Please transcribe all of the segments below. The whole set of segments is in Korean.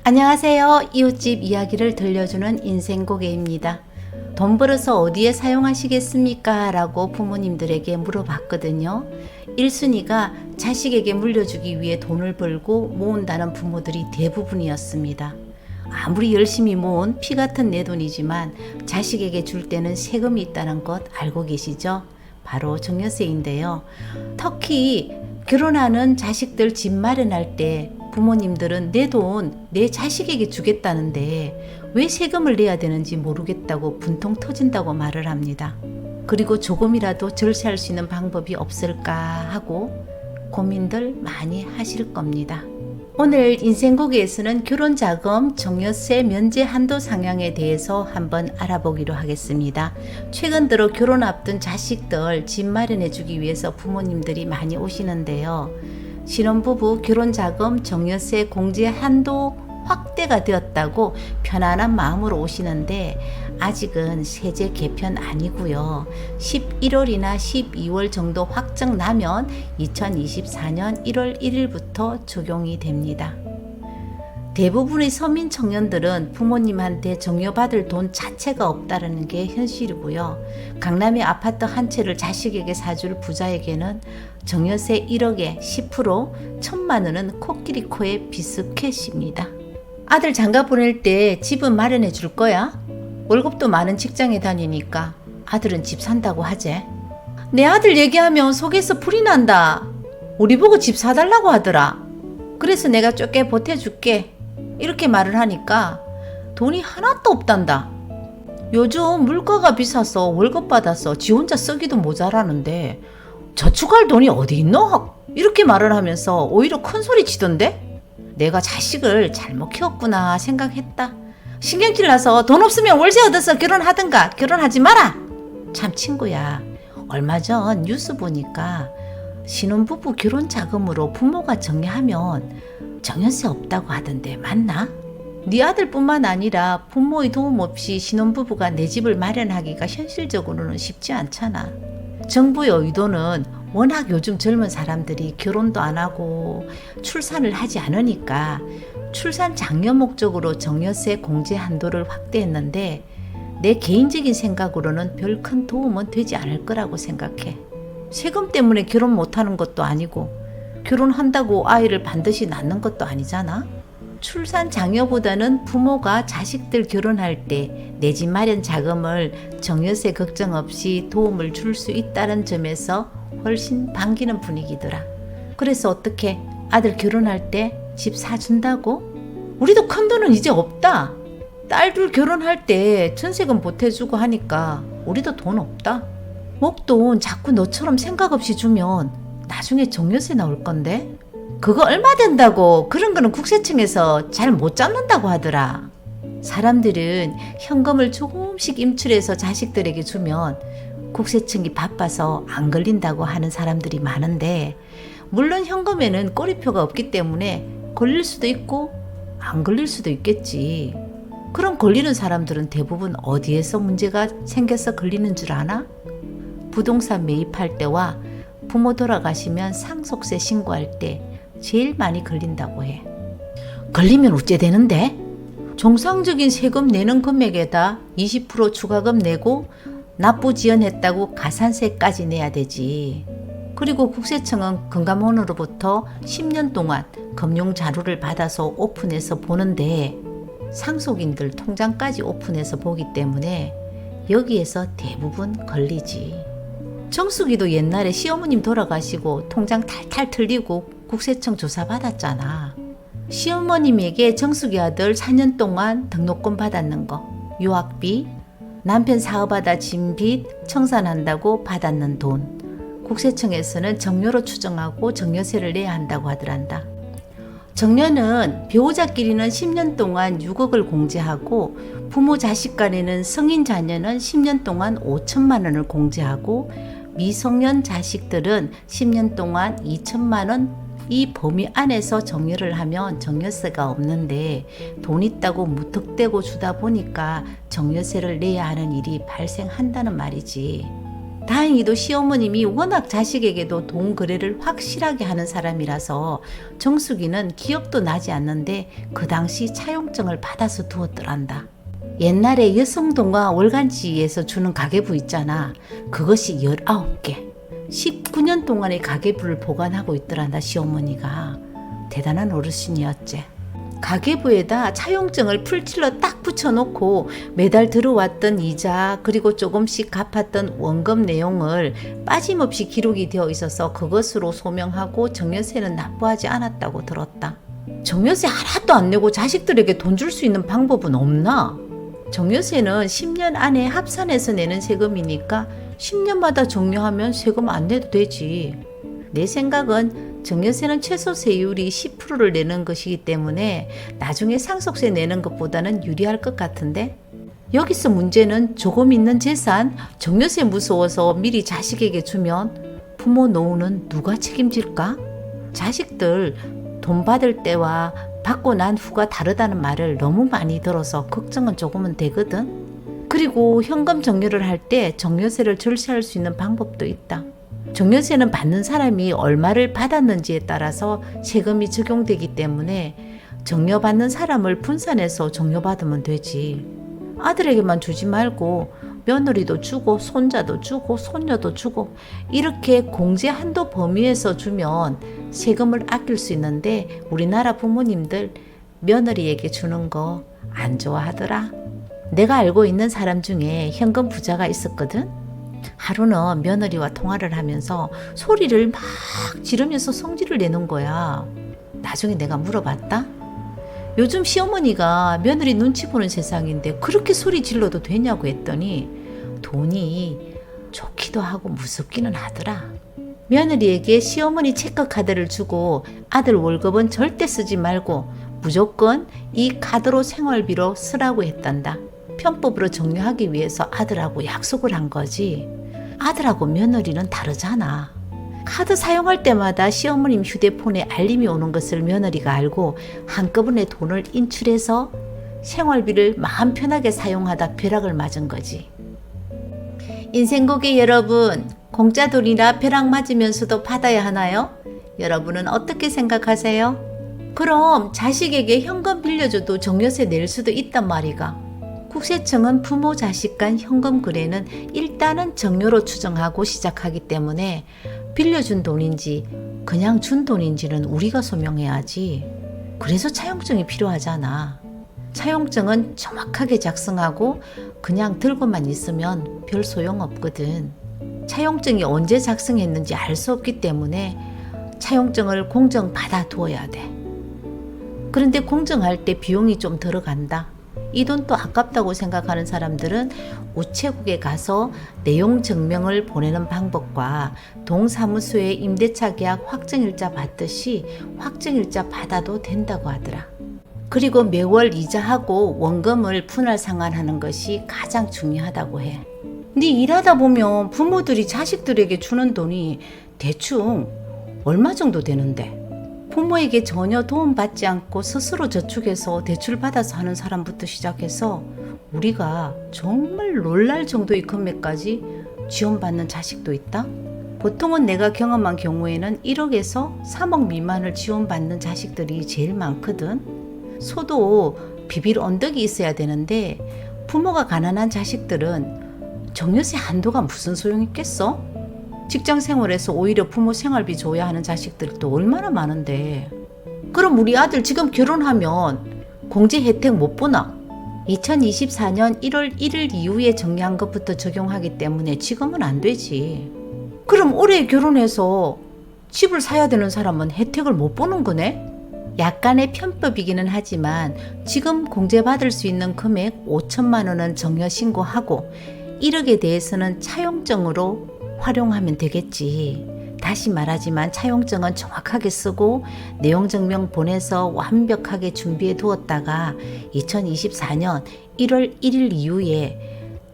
안녕하세요. 이웃집 이야기를 들려주는 인생고개입니다. 돈 벌어서 어디에 사용하시겠습니까? 라고 부모님들에게 물어봤거든요. 1순위가 자식에게 물려주기 위해 돈을 벌고 모은다는 부모들이 대부분이었습니다. 아무리 열심히 모은 피 같은 내 돈이지만 자식에게 줄 때는 세금이 있다는 것 알고 계시죠? 바로 증여세인데요. 특히 결혼하는 자식들 집 마련할 때 부모님들은 내 돈 내 자식에게 주겠다는데 왜 세금을 내야 되는지 모르겠다고 분통 터진다고 말을 합니다. 그리고 조금이라도 절세할 수 있는 방법이 없을까 하고 고민들 많이 하실 겁니다. 오늘 인생고개에서는 결혼자금 증여세 면제 한도 상향에 대해서 한번 알아보기로 하겠습니다. 최근 들어 결혼 앞둔 자식들 집 마련해 주기 위해서 부모님들이 많이 오시는데요. 신혼부부 결혼자금 증여세 공제 한도 확대가 되었다고 편안한 마음으로 오시는데 아직은 세제 개편 아니고요. 11월이나 12월 정도 확정 나면 2024년 1월 1일부터 적용이 됩니다. 대부분의 서민 청년들은 부모님한테 증여받을 돈 자체가 없다는 게 현실이고요. 강남의 아파트 한 채를 자식에게 사줄 부자에게는 증여세 1억에 10%, 1,000만 원은 코끼리 코에 비스켓입니다. 아들 장가 보낼 때 집은 마련해 줄 거야? 월급도 많은 직장에 다니니까 아들은 집 산다고 하재. 내 아들 얘기하면 속에서 불이 난다. 우리 보고 집 사달라고 하더라. 그래서 내가 좁게 보태줄게. 이렇게 말을 하니까 돈이 하나도 없단다. 요즘 물가가 비싸서 월급 받아서 지 혼자 쓰기도 모자라는데 저축할 돈이 어디 있노? 이렇게 말을 하면서 오히려 큰 소리 치던데? 내가 자식을 잘못 키웠구나 생각했다. 신경질 나서 돈 없으면 월세 얻어서 결혼하든가 결혼하지 마라. 참 친구야, 얼마 전 뉴스 보니까 신혼부부 결혼자금으로 부모가 정리하면 증여세 없다고 하던데 맞나? 네 아들뿐만 아니라 부모의 도움 없이 신혼부부가 내 집을 마련하기가 현실적으로는 쉽지 않잖아. 정부의 의도는 워낙 요즘 젊은 사람들이 결혼도 안 하고 출산을 하지 않으니까 출산 장려 목적으로 증여세 공제 한도를 확대했는데 내 개인적인 생각으로는 별 큰 도움은 되지 않을 거라고 생각해. 세금 때문에 결혼 못하는 것도 아니고 결혼한다고 아이를 반드시 낳는 것도 아니잖아. 출산 장려보다는 부모가 자식들 결혼할 때 내 집 마련 자금을 증여세 걱정 없이 도움을 줄 수 있다는 점에서 훨씬 반기는 분위기더라. 그래서 어떻게 아들 결혼할 때 집 사준다고? 우리도 큰 돈은 이제 없다. 딸들 결혼할 때 전세금 보태주고 하니까 우리도 돈 없다. 목돈 자꾸 너처럼 생각 없이 주면 나중에 증여세 나올 건데? 그거 얼마 된다고? 그런 거는 국세청에서 잘 못 잡는다고 하더라. 사람들은 현금을 조금씩 임출해서 자식들에게 주면 국세청이 바빠서 안 걸린다고 하는 사람들이 많은데 물론 현금에는 꼬리표가 없기 때문에 걸릴 수도 있고 안 걸릴 수도 있겠지. 그럼 걸리는 사람들은 대부분 어디에서 문제가 생겨서 걸리는 줄 아나? 부동산 매입할 때와 부모 돌아가시면 상속세 신고할 때 제일 많이 걸린다고 해. 걸리면 어째 되는데? 정상적인 세금 내는 금액에다 20% 추가금 내고 납부 지연했다고 가산세까지 내야 되지. 그리고 국세청은 금감원으로부터 10년 동안 금융 자료를 받아서 오픈해서 보는데 상속인들 통장까지 오픈해서 보기 때문에 여기에서 대부분 걸리지. 정수기도 옛날에 시어머님 돌아가시고 통장 탈탈 틀리고 국세청 조사 받았잖아. 시어머님에게 정수기 아들 4년 동안 등록금 받았는 거, 유학비, 남편 사업하다 진 빚 청산한다고 받았는 돈, 국세청에서는 정료로 추정하고 증여세를 내야 한다고 하더란다. 정려는 배우자끼리는 10년 동안 6억을 공제하고 부모 자식 간에는 성인 자녀는 10년 동안 5천만 원을 공제하고 미성년 자식들은 10년 동안 2천만 원 이 범위 안에서 정려를 하면 정려세가 없는데 돈 있다고 무턱대고 주다 보니까 정려세를 내야 하는 일이 발생한다는 말이지. 다행히도 시어머님이 워낙 자식에게도 돈 거래를 확실하게 하는 사람이라서 정숙이는 기억도 나지 않는데 그 당시 차용증을 받아서 두었더란다. 옛날에 여성동과 월간지에서 주는 가계부 있잖아. 그것이 19개. 19년 동안의 가계부를 보관하고 있더란다, 시어머니가. 대단한 어르신이었지. 가계부에다 차용증을 풀칠로 딱 붙여놓고 매달 들어왔던 이자 그리고 조금씩 갚았던 원금 내용을 빠짐없이 기록이 되어 있어서 그것으로 소명하고 정여세는 납부하지 않았다고 들었다. 정여세 하나도 안 내고 자식들에게 돈 줄 수 있는 방법은 없나? 정여세는 10년 안에 합산해서 내는 세금이니까 10년마다 정려하면 세금 안 내도 되지. 내 생각은 정여세는 최소 세율이 10%를 내는 것이기 때문에 나중에 상속세 내는 것보다는 유리할 것 같은데, 여기서 문제는 조금 있는 재산 정여세 무서워서 미리 자식에게 주면 부모 노후는 누가 책임질까? 자식들 돈 받을 때와 받고 난 후가 다르다는 말을 너무 많이 들어서 걱정은 조금은 되거든. 그리고 현금 정려를 할 때 정여세를 절세할 수 있는 방법도 있다. 정여세는 받는 사람이 얼마를 받았는지에 따라서 세금이 적용되기 때문에 정려받는 사람을 분산해서 정려받으면 되지. 아들에게만 주지 말고 며느리도 주고 손자도 주고 손녀도 주고 이렇게 공제 한도 범위에서 주면 세금을 아낄 수 있는데 우리나라 부모님들 며느리에게 주는 거 안 좋아하더라. 내가 알고 있는 사람 중에 현금 부자가 있었거든. 하루는 며느리와 통화를 하면서 소리를 막 지르면서 성질을 내는 거야. 나중에 내가 물어봤다. 요즘 시어머니가 며느리 눈치 보는 세상인데 그렇게 소리 질러도 되냐고 했더니 돈이 좋기도 하고 무섭기는 하더라. 며느리에게 시어머니 체크카드를 주고 아들 월급은 절대 쓰지 말고 무조건 이 카드로 생활비로 쓰라고 했단다. 편법으로 정리하기 위해서 아들하고 약속을 한 거지. 아들하고 며느리는 다르잖아. 카드 사용할 때마다 시어머님 휴대폰에 알림이 오는 것을 며느리가 알고 한꺼번에 돈을 인출해서 생활비를 마음 편하게 사용하다 벼락을 맞은 거지. 인생고개 여러분, 공짜 돈이라 벼락 맞으면서도 받아야 하나요? 여러분은 어떻게 생각하세요? 그럼 자식에게 현금 빌려줘도 정여세 낼 수도 있단 말이가. 국세청은 부모 자식 간 현금 거래는 일단은 정려로 추정하고 시작하기 때문에 빌려준 돈인지 그냥 준 돈인지는 우리가 소명해야지. 그래서 차용증이 필요하잖아. 차용증은 정확하게 작성하고 그냥 들고만 있으면 별 소용없거든. 차용증이 언제 작성했는지 알 수 없기 때문에 차용증을 공정 받아 두어야 돼. 그런데 공정할 때 비용이 좀 들어간다. 이 돈 또 아깝다고 생각하는 사람들은 우체국에 가서 내용 증명을 보내는 방법과 동사무소에 임대차 계약 확정일자 받듯이 확정일자 받아도 된다고 하더라. 그리고 매월 이자하고 원금을 분할 상환하는 것이 가장 중요하다고 해. 근데 일하다 보면 부모들이 자식들에게 주는 돈이 대충 얼마 정도 되는데, 부모에게 전혀 도움받지 않고 스스로 저축해서 대출받아서 하는 사람부터 시작해서 우리가 정말 놀랄 정도의 금액까지 지원받는 자식도 있다. 보통은 내가 경험한 경우에는 1억에서 3억 미만을 지원받는 자식들이 제일 많거든. 소도 비빌 언덕이 있어야 되는데 부모가 가난한 자식들은 정여세 한도가 무슨 소용있겠어? 직장 생활에서 오히려 부모 생활비 줘야 하는 자식들도 얼마나 많은데. 그럼 우리 아들 지금 결혼하면 공제 혜택 못 보나? 2024년 1월 1일 이후에 정리한 것부터 적용하기 때문에 지금은 안 되지. 그럼 올해 결혼해서 집을 사야 되는 사람은 혜택을 못 보는 거네? 약간의 편법이기는 하지만 지금 공제받을 수 있는 금액 5천만 원은 정려 신고하고 1억에 대해서는 차용증으로 활용하면 되겠지. 다시 말하지만 차용증은 정확하게 쓰고 내용 증명 보내서 완벽하게 준비해 두었다가 2024년 1월 1일 이후에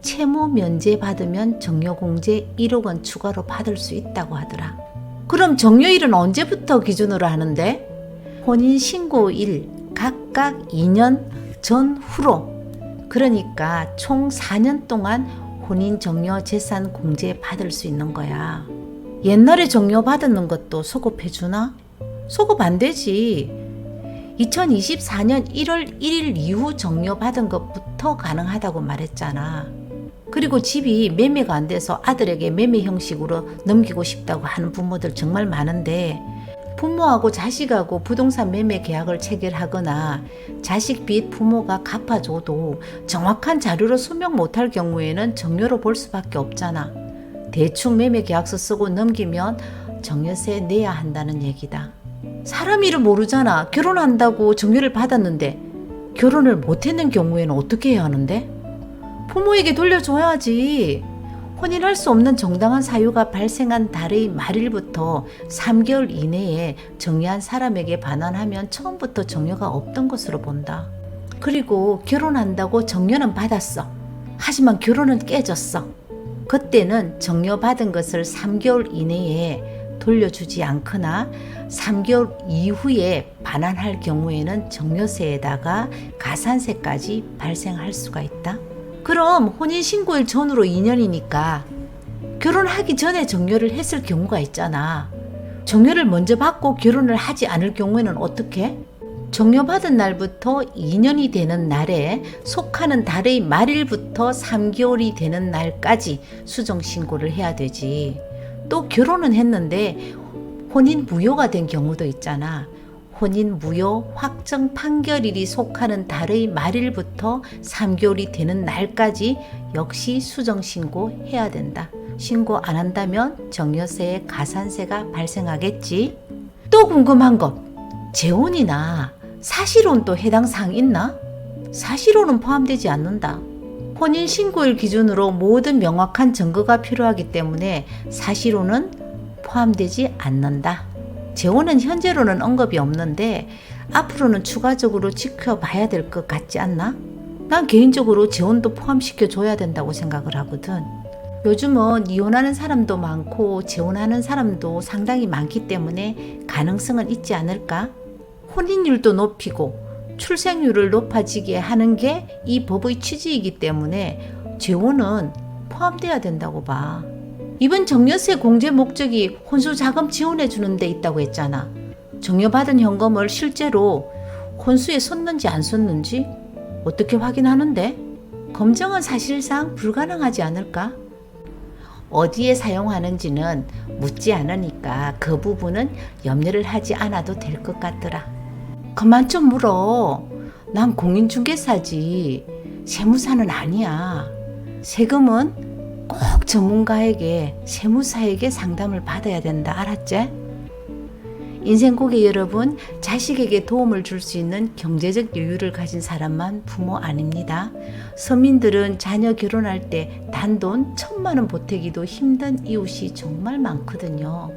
채무 면제 받으면 정려공제 1억 원 추가로 받을 수 있다고 하더라. 그럼 정려일은 언제부터 기준으로 하는데? 혼인신고일 각각 2년 전후로, 그러니까 총 4년 동안 혼인 정려 재산 공제 받을 수 있는 거야. 옛날에 정려 받는 것도 소급해주나? 소급 안 되지. 2024년 1월 1일 이후 정려 받은 것부터 가능하다고 말했잖아. 그리고 집이 매매가 안 돼서 아들에게 매매 형식으로 넘기고 싶다고 하는 부모들 정말 많은데, 부모하고 자식하고 부동산 매매 계약을 체결하거나 자식 빚 부모가 갚아줘도 정확한 자료로 소명 못할 경우에는 정려로 볼 수밖에 없잖아. 대충 매매 계약서 쓰고 넘기면 정려세 내야 한다는 얘기다. 사람 일을 모르잖아. 결혼한다고 정려를 받았는데 결혼을 못했는 경우에는 어떻게 해야 하는데? 부모에게 돌려줘야지. 혼인할 수 없는 정당한 사유가 발생한 달의 말일부터 3개월 이내에 정리한 사람에게 반환하면 처음부터 정려가 없던 것으로 본다. 그리고 결혼한다고 정려는 받았어. 하지만 결혼은 깨졌어. 그때는 정려받은 것을 3개월 이내에 돌려주지 않거나 3개월 이후에 반환할 경우에는 정려세에다가 가산세까지 발생할 수가 있다. 그럼 혼인신고일 전으로 2년이니까 결혼하기 전에 정려를 했을 경우가 있잖아. 정려를 먼저 받고 결혼을 하지 않을 경우에는 어떻게? 정려받은 날부터 2년이 되는 날에 속하는 달의 말일부터 3개월이 되는 날까지 수정신고를 해야 되지. 또 결혼은 했는데 혼인 무효가 된 경우도 있잖아. 혼인 무효 확정 판결일이 속하는 달의 말일부터 3개월이 되는 날까지 역시 수정신고 해야 된다. 신고 안 한다면 정려세에 가산세가 발생하겠지. 또 궁금한 것, 재혼이나 사실혼도 해당 사항 있나? 사실혼은 포함되지 않는다. 혼인신고일 기준으로 모든 명확한 증거가 필요하기 때문에 사실혼은 포함되지 않는다. 재혼은 현재로는 언급이 없는데 앞으로는 추가적으로 지켜봐야 될 것 같지 않나? 난 개인적으로 재혼도 포함시켜 줘야 된다고 생각을 하거든. 요즘은 이혼하는 사람도 많고 재혼하는 사람도 상당히 많기 때문에 가능성은 있지 않을까? 혼인율도 높이고 출생률을 높아지게 하는 게 이 법의 취지이기 때문에 재혼은 포함돼야 된다고 봐. 이번 정려세 공제 목적이 혼수 자금 지원해 주는 데 있다고 했잖아. 정려받은 현금을 실제로 혼수에 쏟는지 안 쏟는지 어떻게 확인하는데? 검증은 사실상 불가능하지 않을까? 어디에 사용하는지는 묻지 않으니까 그 부분은 염려를 하지 않아도 될 것 같더라. 그만 좀 물어. 난 공인중개사지 세무사는 아니야. 세금은 꼭 전문가에게, 세무사에게 상담을 받아야 된다. 알았지? 인생고객 여러분, 자식에게 도움을 줄 수 있는 경제적 여유를 가진 사람만 부모 아닙니다. 서민들은 자녀 결혼할 때 단돈 1,000만 원 보태기도 힘든 이웃이 정말 많거든요.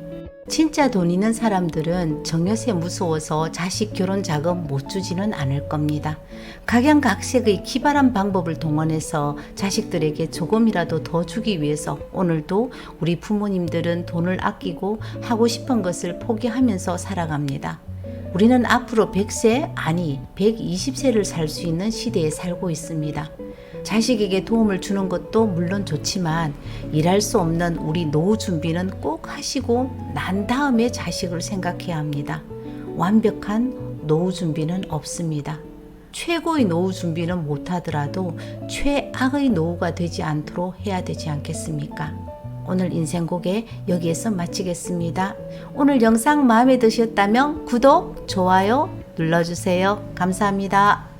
진짜 돈 있는 사람들은 정려세 무서워서 자식 결혼 자금 못 주지는 않을 겁니다. 각양각색의 기발한 방법을 동원해서 자식들에게 조금이라도 더 주기 위해서 오늘도 우리 부모님들은 돈을 아끼고 하고 싶은 것을 포기하면서 살아갑니다. 우리는 앞으로 100세, 아니 120세를 살 수 있는 시대에 살고 있습니다. 자식에게 도움을 주는 것도 물론 좋지만 일할 수 없는 우리 노후 준비는 꼭 하시고 난 다음에 자식을 생각해야 합니다. 완벽한 노후 준비는 없습니다. 최고의 노후 준비는 못하더라도 최악의 노후가 되지 않도록 해야 되지 않겠습니까? 오늘 인생고개 여기에서 마치겠습니다. 오늘 영상 마음에 드셨다면 구독, 좋아요 눌러주세요. 감사합니다.